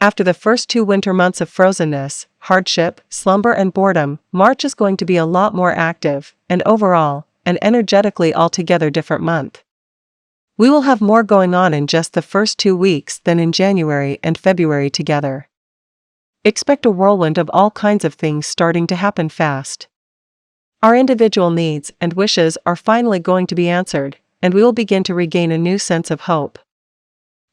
After the first 2 winter months of frozenness, hardship, slumber and boredom, March is going to be a lot more active, and overall, an energetically altogether different month. We will have more going on in just the first 2 weeks than in January and February together. Expect a whirlwind of all kinds of things starting to happen fast. Our individual needs and wishes are finally going to be answered, and we will begin to regain a new sense of hope.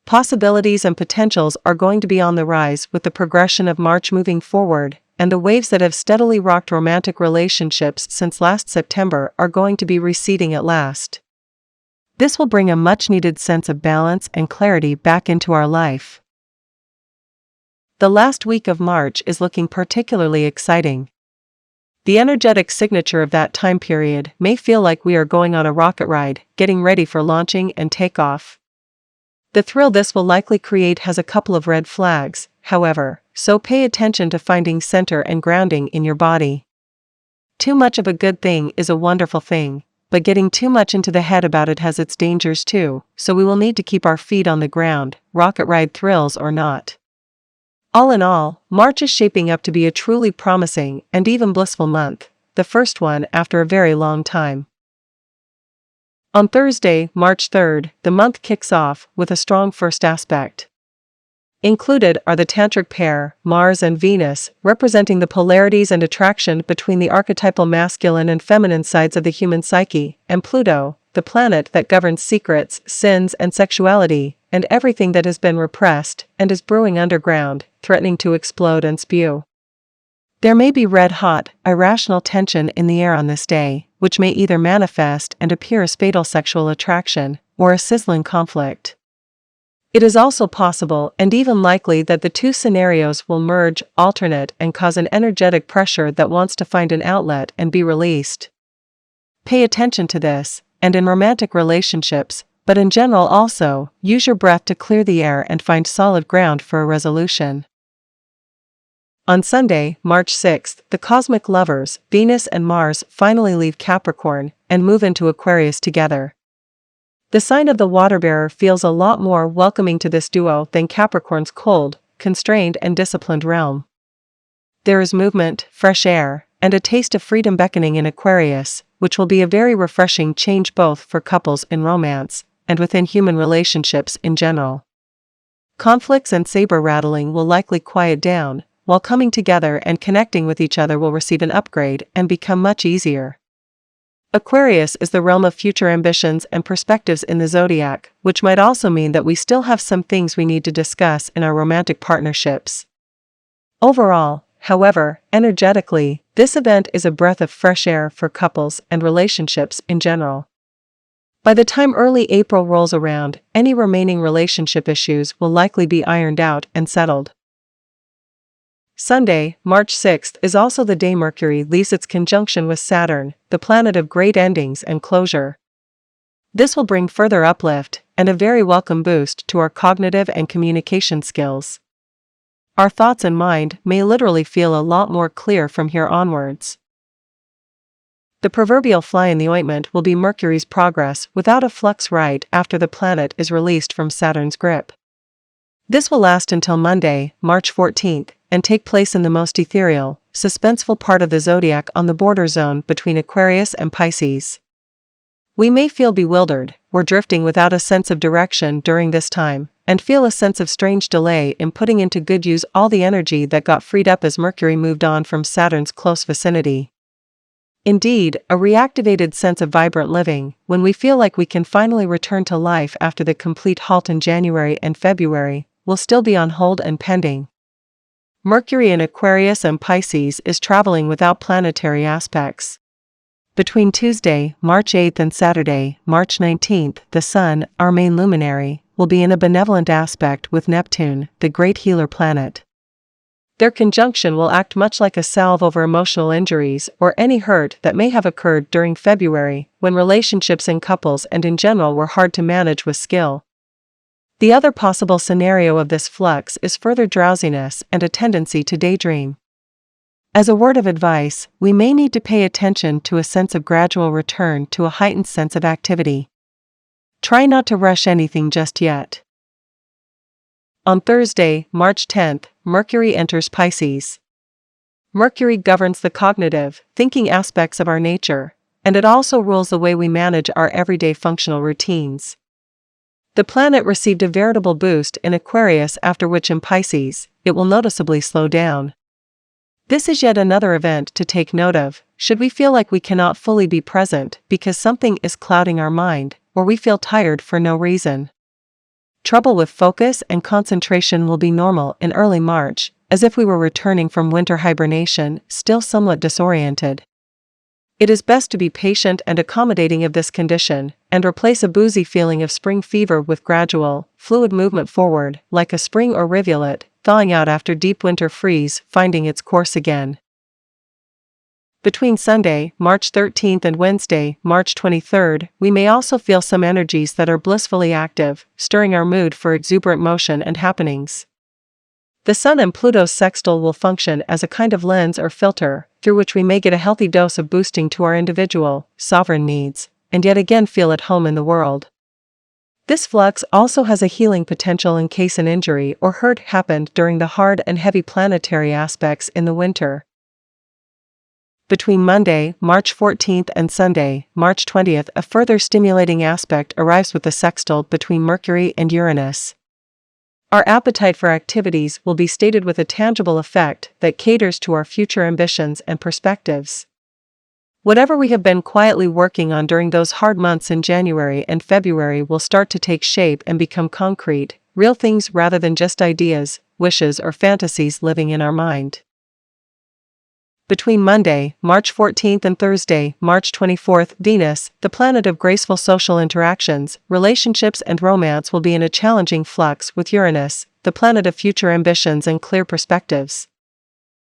Possibilities and potentials are going to be on the rise with the progression of March moving forward, and the waves that have steadily rocked romantic relationships since last September are going to be receding at last. This will bring a much-needed sense of balance and clarity back into our life. The last week of March is looking particularly exciting. The energetic signature of that time period may feel like we are going on a rocket ride, getting ready for launching and takeoff. The thrill this will likely create has a couple of red flags, however, so pay attention to finding center and grounding in your body. Too much of a good thing is a wonderful thing, but getting too much into the head about it has its dangers too, so we will need to keep our feet on the ground, rocket ride thrills or not. All in all, March is shaping up to be a truly promising and even blissful month, the first one after a very long time. On Thursday, March 3rd, the month kicks off with a strong first aspect. Included are the tantric pair, Mars and Venus, representing the polarities and attraction between the archetypal masculine and feminine sides of the human psyche, and Pluto, the planet that governs secrets, sins and sexuality, and everything that has been repressed and is brewing underground, threatening to explode and spew. There may be red-hot, irrational tension in the air on this day, which may either manifest and appear as fatal sexual attraction, or a sizzling conflict. It is also possible and even likely that the two scenarios will merge, alternate, and cause an energetic pressure that wants to find an outlet and be released. Pay attention to this, and in romantic relationships, but in general also, use your breath to clear the air and find solid ground for a resolution. On Sunday, March 6th, the cosmic lovers, Venus and Mars, finally leave Capricorn and move into Aquarius together. The sign of the water-bearer feels a lot more welcoming to this duo than Capricorn's cold, constrained and disciplined realm. There is movement, fresh air, and a taste of freedom beckoning in Aquarius, which will be a very refreshing change both for couples in romance and within human relationships in general. Conflicts and saber-rattling will likely quiet down, while coming together and connecting with each other will receive an upgrade and become much easier. Aquarius is the realm of future ambitions and perspectives in the zodiac, which might also mean that we still have some things we need to discuss in our romantic partnerships. Overall, however, energetically, this event is a breath of fresh air for couples and relationships in general. By the time early April rolls around, any remaining relationship issues will likely be ironed out and settled. Sunday, March 6th is also the day Mercury leaves its conjunction with Saturn, the planet of great endings and closure. This will bring further uplift and a very welcome boost to our cognitive and communication skills. Our thoughts and mind may literally feel a lot more clear from here onwards. The proverbial fly in the ointment will be Mercury's progress without a flux right after the planet is released from Saturn's grip. This will last until Monday, March 14th, and take place in the most ethereal, suspenseful part of the zodiac on the border zone between Aquarius and Pisces. We may feel bewildered, or drifting without a sense of direction during this time, and feel a sense of strange delay in putting into good use all the energy that got freed up as Mercury moved on from Saturn's close vicinity. Indeed, a reactivated sense of vibrant living, when we feel like we can finally return to life after the complete halt in January and February, will still be on hold and pending. Mercury in Aquarius and Pisces is traveling without planetary aspects. Between Tuesday, March 8th and Saturday, March 19th, the Sun, our main luminary, will be in a benevolent aspect with Neptune, the great healer planet. Their conjunction will act much like a salve over emotional injuries or any hurt that may have occurred during February, when relationships in couples and in general were hard to manage with skill. The other possible scenario of this flux is further drowsiness and a tendency to daydream. As a word of advice, we may need to pay attention to a sense of gradual return to a heightened sense of activity. Try not to rush anything just yet. On Thursday, March 10th, Mercury enters Pisces. Mercury governs the cognitive, thinking aspects of our nature, and it also rules the way we manage our everyday functional routines. The planet received a veritable boost in Aquarius, after which in Pisces, it will noticeably slow down. This is yet another event to take note of, should we feel like we cannot fully be present because something is clouding our mind, or we feel tired for no reason. Trouble with focus and concentration will be normal in early March, as if we were returning from winter hibernation, still somewhat disoriented. It is best to be patient and accommodating of this condition, and replace a boozy feeling of spring fever with gradual, fluid movement forward, like a spring or rivulet, thawing out after deep winter freeze, finding its course again. Between Sunday, March 13th and Wednesday, March 23rd, we may also feel some energies that are blissfully active, stirring our mood for exuberant motion and happenings. The Sun and Pluto's sextile will function as a kind of lens or filter, through which we may get a healthy dose of boosting to our individual, sovereign needs, and yet again feel at home in the world. This flux also has a healing potential in case an injury or hurt happened during the hard and heavy planetary aspects in the winter. Between Monday, March 14th and Sunday, March 20th, a further stimulating aspect arrives with the sextile between Mercury and Uranus. Our appetite for activities will be stated with a tangible effect that caters to our future ambitions and perspectives. Whatever we have been quietly working on during those hard months in January and February will start to take shape and become concrete, real things rather than just ideas, wishes or fantasies living in our mind. Between Monday, March 14th and Thursday, March 24th, Venus, the planet of graceful social interactions, relationships and romance, will be in a challenging flux with Uranus, the planet of future ambitions and clear perspectives.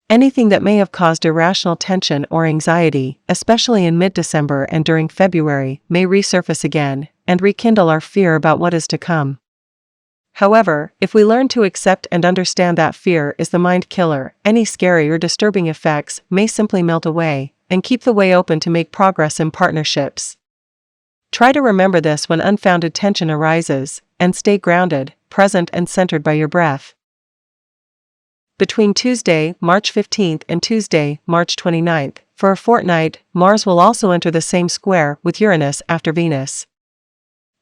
Anything that may have caused irrational tension or anxiety, especially in mid-December and during February, may resurface again, and rekindle our fear about what is to come. However, if we learn to accept and understand that fear is the mind killer, any scary or disturbing effects may simply melt away, and keep the way open to make progress in partnerships. Try to remember this when unfounded tension arises, and stay grounded, present and centered by your breath. Between Tuesday, March 15th and Tuesday, March 29th, for a fortnight, Mars will also enter the same square with Uranus after Venus.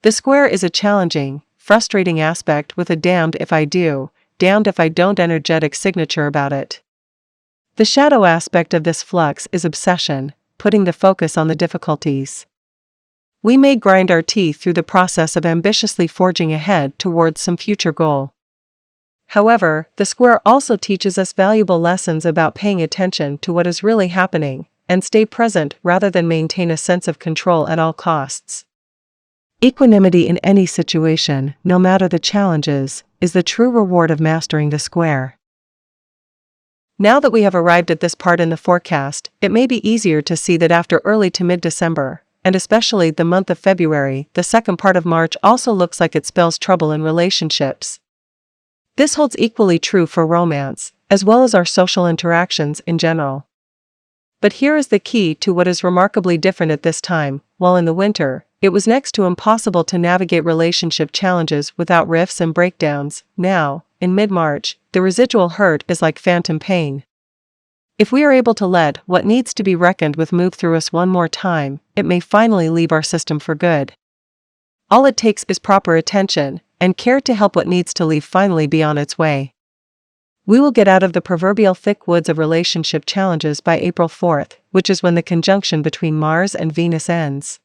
The square is a challenging, frustrating aspect with a damned if I do, damned if I don't energetic signature about it. The shadow aspect of this flux is obsession, putting the focus on the difficulties. We may grind our teeth through the process of ambitiously forging ahead towards some future goal. However, the square also teaches us valuable lessons about paying attention to what is really happening, and stay present rather than maintain a sense of control at all costs. Equanimity in any situation, no matter the challenges, is the true reward of mastering the square. Now that we have arrived at this part in the forecast, it may be easier to see that after early to mid-December, and especially the month of February, the second part of March also looks like it spells trouble in relationships. This holds equally true for romance, as well as our social interactions in general. But here is the key to what is remarkably different at this time. While in the winter, it was next to impossible to navigate relationship challenges without rifts and breakdowns, now, in mid-March, the residual hurt is like phantom pain. If we are able to let what needs to be reckoned with move through us one more time, it may finally leave our system for good. All it takes is proper attention, and care to help what needs to leave finally be on its way. We will get out of the proverbial thick woods of relationship challenges by April 4th, which is when the conjunction between Mars and Venus ends.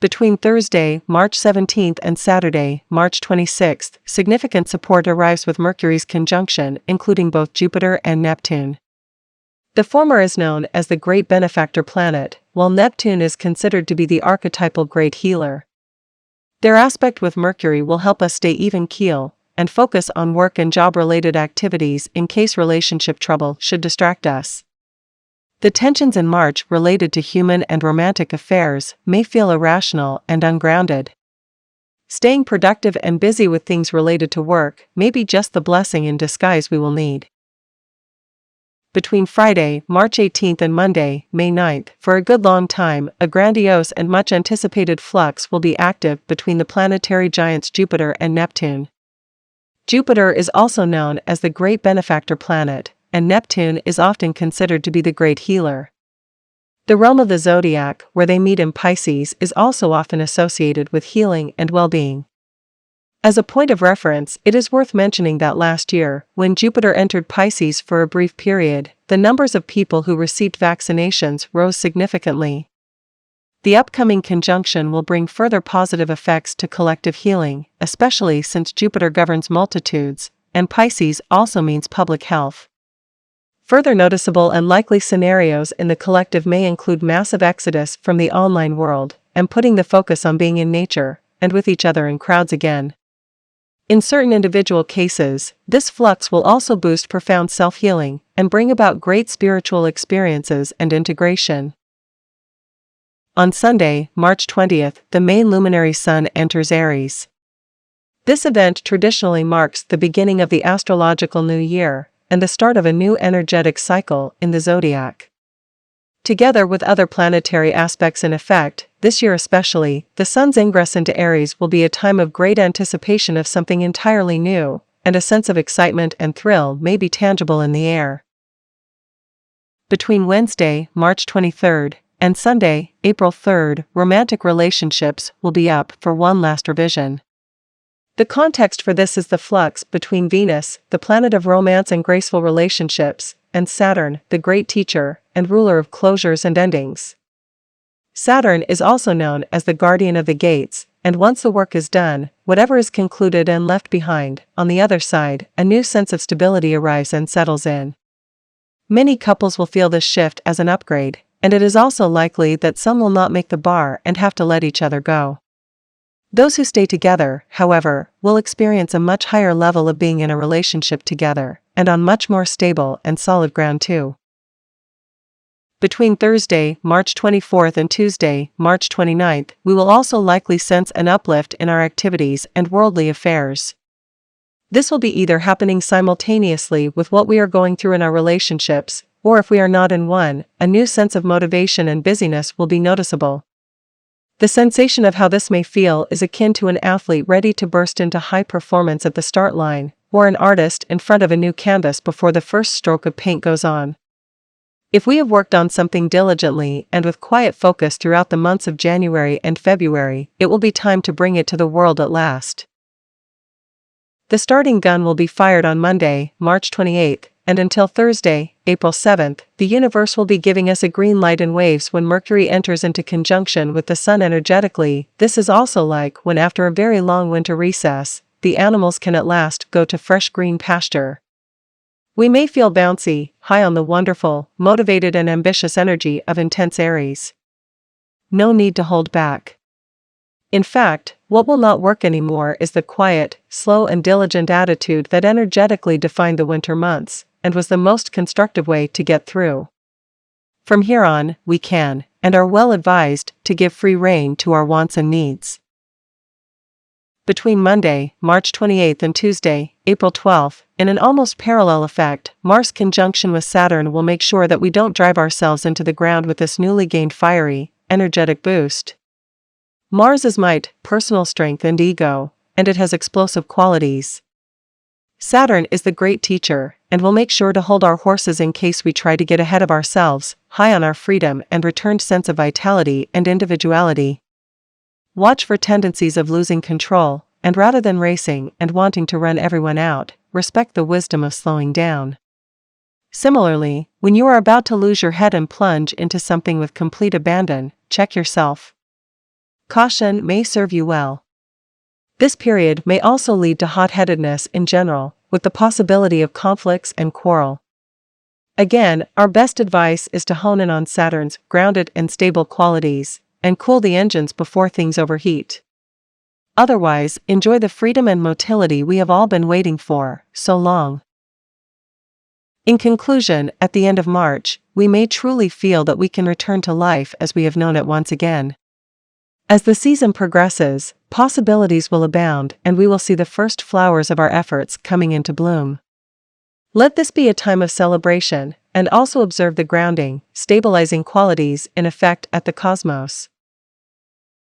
Between Thursday, March 17th and Saturday, March 26th, significant support arrives with Mercury's conjunction, including both Jupiter and Neptune. The former is known as the Great Benefactor planet, while Neptune is considered to be the archetypal Great Healer. Their aspect with Mercury will help us stay even keel, and focus on work and job-related activities in case relationship trouble should distract us. The tensions in March related to human and romantic affairs may feel irrational and ungrounded. Staying productive and busy with things related to work may be just the blessing in disguise we will need. Between Friday, March 18th and Monday, May 9th, for a good long time, a grandiose and much anticipated flux will be active between the planetary giants Jupiter and Neptune. Jupiter is also known as the great benefactor planet, and Neptune is often considered to be the great healer. The realm of the zodiac, where they meet in Pisces, is also often associated with healing and well-being. As a point of reference, it is worth mentioning that last year, when Jupiter entered Pisces for a brief period, the numbers of people who received vaccinations rose significantly. The upcoming conjunction will bring further positive effects to collective healing, especially since Jupiter governs multitudes, and Pisces also means public health. Further noticeable and likely scenarios in the collective may include massive exodus from the online world, and putting the focus on being in nature, and with each other in crowds again. In certain individual cases, this flux will also boost profound self-healing, and bring about great spiritual experiences and integration. On Sunday, March 20th, the main luminary Sun enters Aries. This event traditionally marks the beginning of the astrological new year, and the start of a new energetic cycle in the zodiac. Together with other planetary aspects in effect, this year especially, the Sun's ingress into Aries will be a time of great anticipation of something entirely new, and a sense of excitement and thrill may be tangible in the air. Between Wednesday, March 23rd, and Sunday, April 3rd, romantic relationships will be up for one last revision. The context for this is the flux between Venus, the planet of romance and graceful relationships, and Saturn, the great teacher and ruler of closures and endings. Saturn is also known as the guardian of the gates, and once the work is done, whatever is concluded and left behind, on the other side, a new sense of stability arrives and settles in. Many couples will feel this shift as an upgrade, and it is also likely that some will not make the bar and have to let each other go. Those who stay together, however, will experience a much higher level of being in a relationship together, and on much more stable and solid ground too. Between Thursday, March 24th and Tuesday, March 29th, we will also likely sense an uplift in our activities and worldly affairs. This will be either happening simultaneously with what we are going through in our relationships, or if we are not in one, a new sense of motivation and busyness will be noticeable. The sensation of how this may feel is akin to an athlete ready to burst into high performance at the start line, or an artist in front of a new canvas before the first stroke of paint goes on. If we have worked on something diligently and with quiet focus throughout the months of January and February, it will be time to bring it to the world at last. The starting gun will be fired on Monday, March 28th, and until Thursday, April 7th, the universe will be giving us a green light in waves when Mercury enters into conjunction with the Sun energetically. This is also like when, after a very long winter recess, the animals can at last go to fresh green pasture. We may feel bouncy, high on the wonderful, motivated and ambitious energy of intense Aries. No need to hold back. In fact, what will not work anymore is the quiet, slow and diligent attitude that energetically defined the winter months, and was the most constructive way to get through. From here on, we can, and are well advised, to give free rein to our wants and needs. Between Monday, March 28th and Tuesday, April 12th, in an almost parallel effect, Mars conjunction with Saturn will make sure that we don't drive ourselves into the ground with this newly gained fiery, energetic boost. Mars is might, personal strength and ego, and it has explosive qualities. Saturn is the great teacher, and will make sure to hold our horses in case we try to get ahead of ourselves, high on our freedom and returned sense of vitality and individuality. Watch for tendencies of losing control, and rather than racing and wanting to run everyone out, respect the wisdom of slowing down. Similarly, when you are about to lose your head and plunge into something with complete abandon, check yourself. Caution may serve you well. This period may also lead to hot-headedness in general, with the possibility of conflicts and quarrel. Again, our best advice is to hone in on Saturn's grounded and stable qualities, and cool the engines before things overheat. Otherwise, enjoy the freedom and motility we have all been waiting for so long. In conclusion, at the end of March, we may truly feel that we can return to life as we have known it once again. As the season progresses, possibilities will abound and we will see the first flowers of our efforts coming into bloom. Let this be a time of celebration, and also observe the grounding, stabilizing qualities in effect at the cosmos.